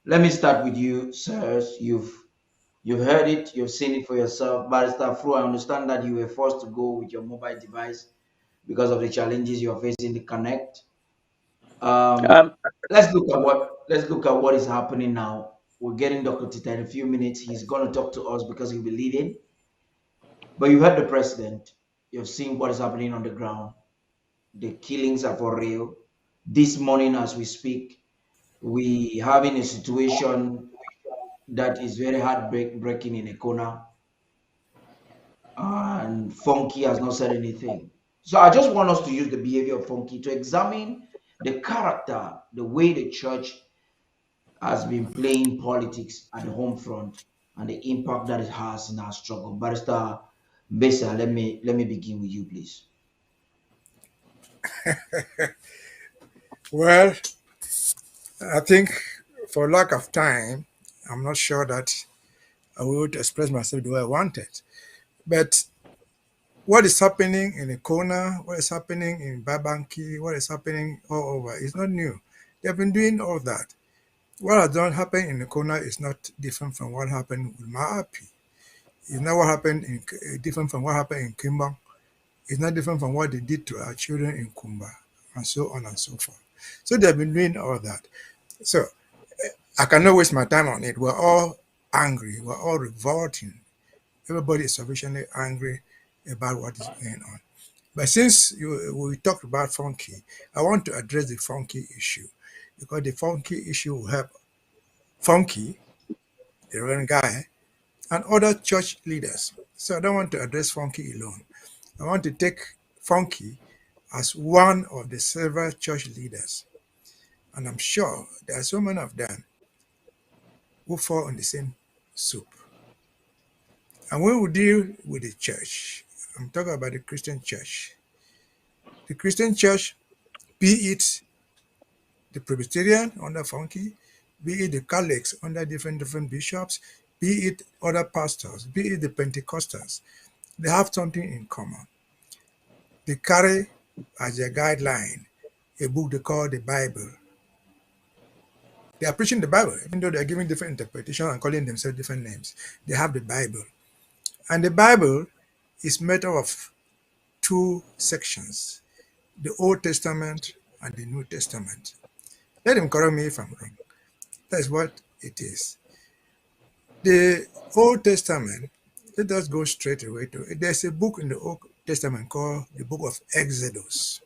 Let me start with you, sirs. You've heard it, you've seen it for yourself. Barrister Fru, I understand that you were forced to go with your mobile device because of the challenges you're facing to connect. Um, Um, let's look at what is happening now. We're getting Dr. Tita in a few minutes. He's gonna talk to us because he'll be leading. But you heard the president. You've seen what is happening on the ground. The killings are for real. This morning, as we speak, we having a situation that is very heartbreaking in a corner, and Funky has not said anything. So I just want us to use the behavior of Funky to examine the character, the way the church has been playing politics at the home front, and the impact that it has in our struggle. Barrister Mbeseha, let me begin with you, please. Well, I think for lack of time, I'm not sure that I would express myself the way I wanted. But what is happening in the corner, what is happening in Babanki, what is happening all over is not new. They've been doing all that. What has done happen in the corner is not different from what happened with Maapi. It's not what happened in different from what happened in Kimbang. It's not different from what they did to our children in Kumba, and so on and so forth. So they've been doing all that. So I cannot waste my time on it. We're all angry. We're all revolting. Everybody is sufficiently angry about what is going on. But since we talked about funky, I want to address the funky issue because the funky issue will help funky, the Reverend guy, and other church leaders. So I don't want to address funky alone. I want to take funky as one of the several church leaders. And I'm sure there are so many of them who fall in the same soup. And when we deal with the church, I'm talking about the Christian church. The Christian church, be it the Presbyterian under Funky, be it the Catholics under different bishops, be it other pastors, be it the Pentecostals, they have something in common. They carry as their guideline a book they call the Bible. They are preaching the Bible, even though they are giving different interpretations and calling themselves different names. They have the Bible. And the Bible is made up of two sections, the Old Testament and the New Testament. Let him correct me if I'm wrong. That's what it is. The Old Testament, let us go straight away to it. There's a book in the Old Testament called the Book of Exodus.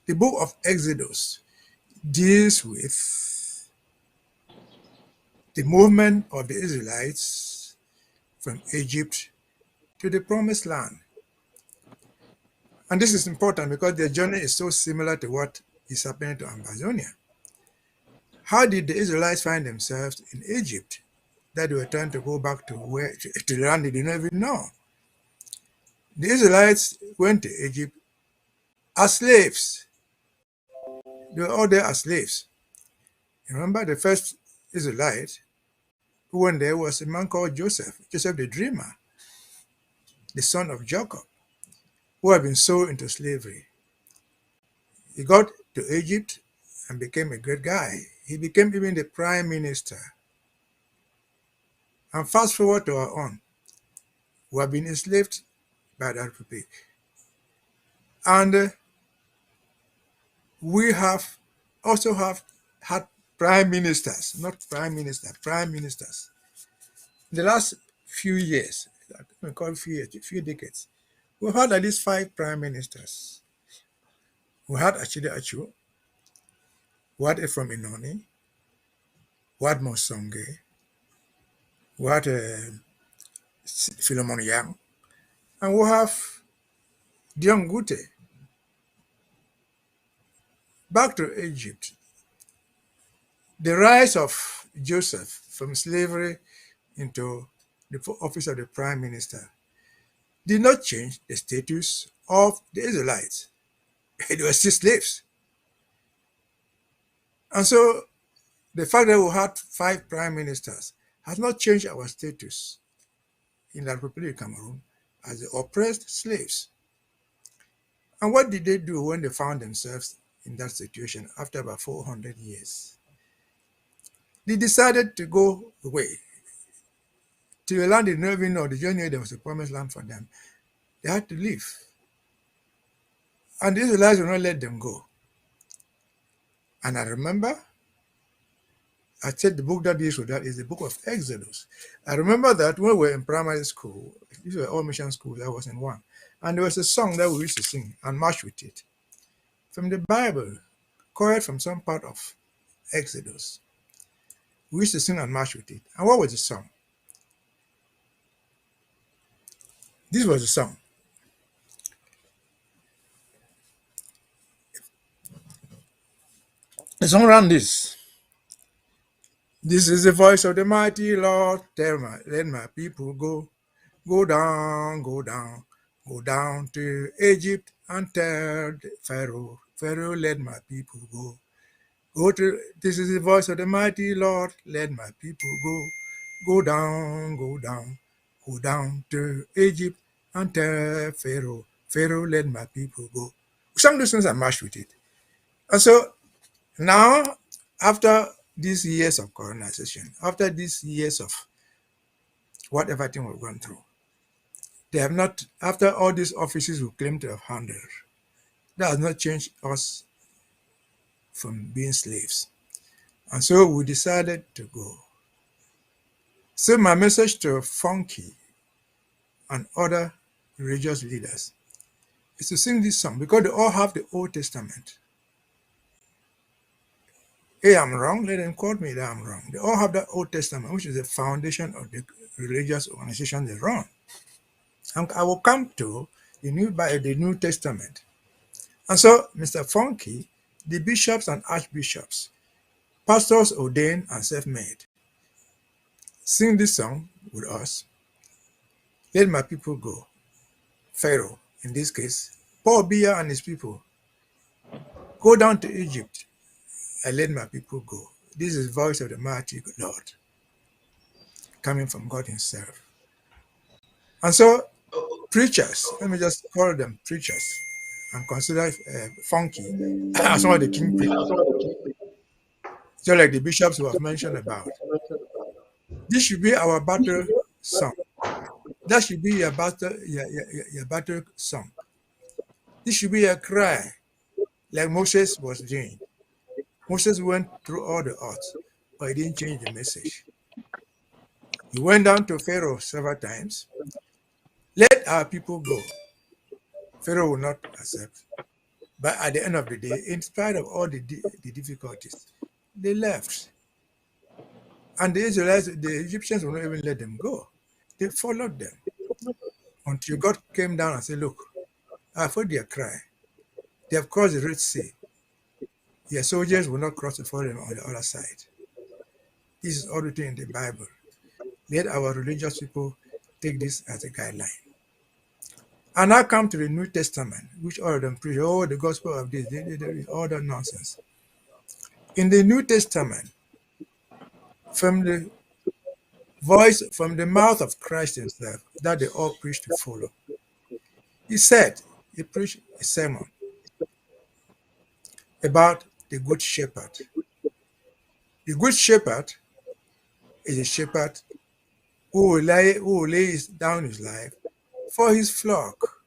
The Book of Exodus deals with the movement of the Israelites from Egypt to the Promised Land. And this is important because their journey is so similar to what is happening to Amazonia. How did the Israelites find themselves in Egypt that they were trying to go back to the land they didn't even know? The Israelites went to Egypt as slaves. They were all there as slaves. Remember, the first Israelite who went there was a man called Joseph, Joseph the dreamer, the son of Jacob, who had been sold into slavery. He got to Egypt and became a great guy. He became even the prime minister. And fast forward to our own, we have been enslaved by that people. And we have also have had prime ministers, not prime minister, prime ministers. In the last few years, I can call few decades, we've had at least five prime ministers. We had Achide Achu, we had Ephraim Inoni, we had Mosonge, we had Philemon Yang, and we have Dion Gute. Back to Egypt, the rise of Joseph from slavery into the office of the prime minister did not change the status of the Israelites. They were still slaves. And so the fact that we had five prime ministers has not changed our status in the Republic of Cameroon as the oppressed slaves. And what did they do when they found themselves in that situation after about 400 years? They decided to go away to a land they didn't even know. The journey there was a promised land for them. They had to leave. And the Israelites will not let them go. And I remember I said the book that deals with that is the book of Exodus. I remember that when we were in primary school, these were all mission schools, I was in one. And there was a song that we used to sing and march with it from the Bible, quoted from some part of Exodus. We used to sing and march with it. And what was the song? This was the song. The song ran this. This is the voice of the mighty Lord. Let my people go. Go down, go down, go down to Egypt and tell the Pharaoh, Pharaoh, let my people go. This is the voice of the mighty Lord. Let my people go. Go down, go down, go down to Egypt and tell Pharaoh, Pharaoh, let my people go. Some listeners are mashed with it. And so now, after these years of colonization, after these years of whatever thing we've gone through, they have not, after all these offices we claim to have handled, that has not changed us from being slaves. And so we decided to go. So my message to Funky and other religious leaders is to sing this song because they all have the Old Testament. Hey, I'm wrong. Let them quote me that I'm wrong. They all have the Old Testament, which is the foundation of the religious organization they run. And I will come to the New Testament. And so, Mr. Funky, the bishops and archbishops, pastors ordained and self-made, sing this song with us. Let my people go. Pharaoh, in this case, Paul Biya and his people, go down to Egypt and let my people go. This is the voice of the mighty Lord coming from God himself. And so preachers, let me just call them preachers and consider Funky as one of the king preachers, just like the bishops who have mentioned about. This should be our battle song. That should be your battle song. This should be a cry, like Moses was doing. Moses went through all the odds, but he didn't change the message. He went down to Pharaoh several times. Let our people go. Pharaoh will not accept. But at the end of the day, in spite of all the difficulties, they left. And the Israelites, the Egyptians will not even let them go. They followed them until God came down and said, look, I've heard their cry. They have crossed the Red Sea. Your soldiers will not cross before them on the other side. This is all written in the Bible. Let our religious people take this as a guideline. And now come to the New Testament, which all of them preach, oh, the gospel of this, all that nonsense. In the New Testament, from the voice, from the mouth of Christ himself, that they all preach to follow, he said, he preached a sermon about the Good Shepherd. The Good Shepherd is a shepherd who will lay down his life for his flock.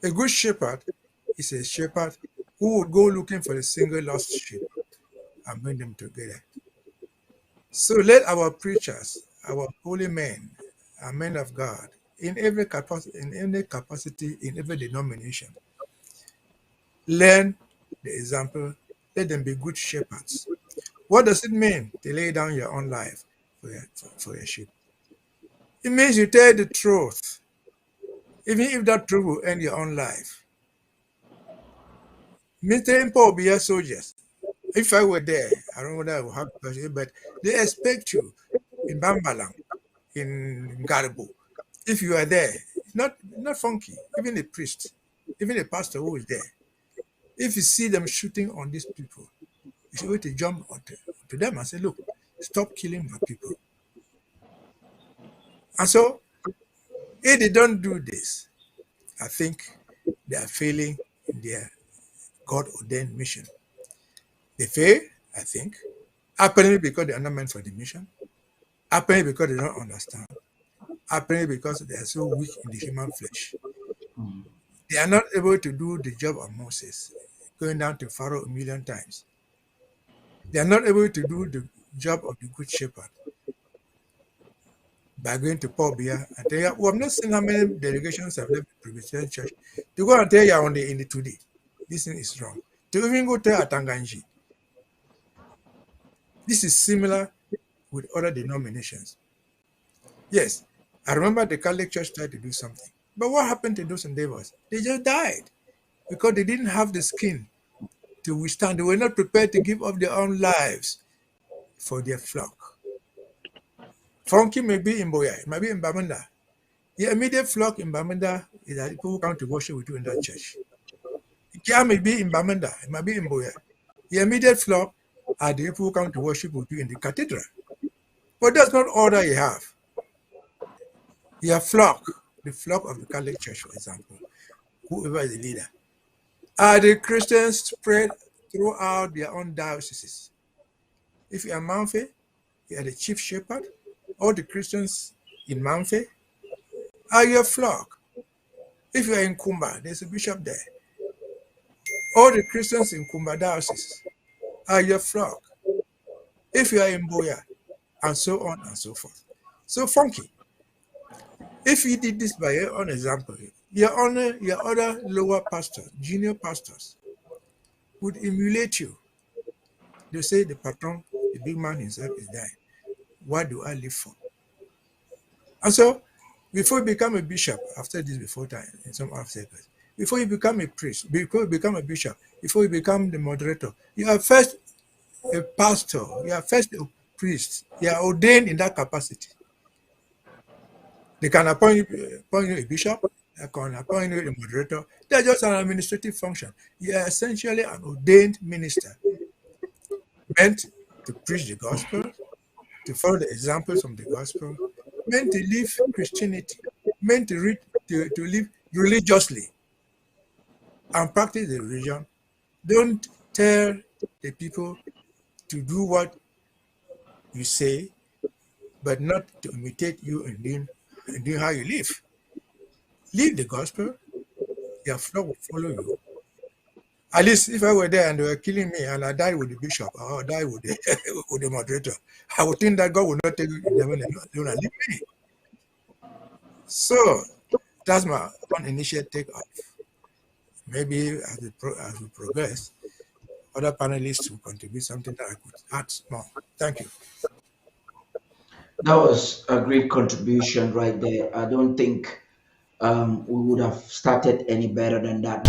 A good shepherd is a shepherd who would go looking for a single lost sheep and bring them together. So let our preachers, our holy men and men of God, in every capacity, in every denomination, learn the example. Let them be good shepherds. What does it mean to lay down your own life for your sheep? It means you tell the truth, even if that truth will end your own life. Military Paul be your soldiers. If I were there, I don't know whether I would have to, but they expect you in Bambalang, in Garbo. If you are there, not funky, even a priest, even a pastor who is there. If you see them shooting on these people, you should wait to jump onto them and say, look, stop killing my people. And so, if they don't do this, I think they are failing in their God ordained mission. They fail, I think, Apparently because they are not meant for the mission, apparently because they don't understand, apparently because they are so weak in the human flesh. Mm. They are not able to do the job of Moses, going down to Pharaoh a million times. They are not able to do the job of the good shepherd by going to Paul Bia and tell you, we have not seen how many delegations have left the Presbyterian Church to go and tell you on the in the today. This thing is wrong. To even go tell Atanganji. This is similar with other denominations. Yes, I remember the Catholic Church tried to do something. But what happened to those endeavors? They just died because they didn't have the skin to withstand. They were not prepared to give up their own lives for their flock. Funky may be in Boya, it might be in Bamenda. The immediate flock in Bamenda is that people who come to worship with you in that church. Ikea may be in Bamenda, it might be in Boya. The immediate flock are the people who come to worship with you in the cathedral. But that's not all that you have. Your flock, the flock of the Catholic Church, for example, whoever is the leader, are the Christians spread throughout their own dioceses. If you are Manfe, you are the chief shepherd. All the Christians in Manfe are your flock. If you are in Kumba, there's a bishop there. All the Christians in Kumba diocese are your flock. If you are in Boya, and so on and so forth. So funky. If you did this by your own example, your other lower pastors, junior pastors, would emulate you. They say the patron, the big man himself is dying. What do I live for? And so, before you become a bishop, I've said this before time in some other circles, before you become a priest, before you become a bishop, before you become the moderator, you are first a pastor, you are first a priest, you are ordained in that capacity. They can appoint you a bishop, they can appoint you a moderator. They're just an administrative function. You are essentially an ordained minister meant to preach the gospel, to follow the examples from the gospel, meant to live Christianity, meant to live religiously and practice the religion. Don't tell the people to do what you say, but not to imitate you and doing how you live. Live the gospel, your flock will follow you. At least if I were there and they were killing me and I died with the bishop or died with the, with the moderator, I would think that God would not take you in heaven and leave me. So that's my one initial take off. Maybe as we progress, other panelists will contribute something that I could add more. Thank you. That was a great contribution right there. I don't think we would have started any better than that.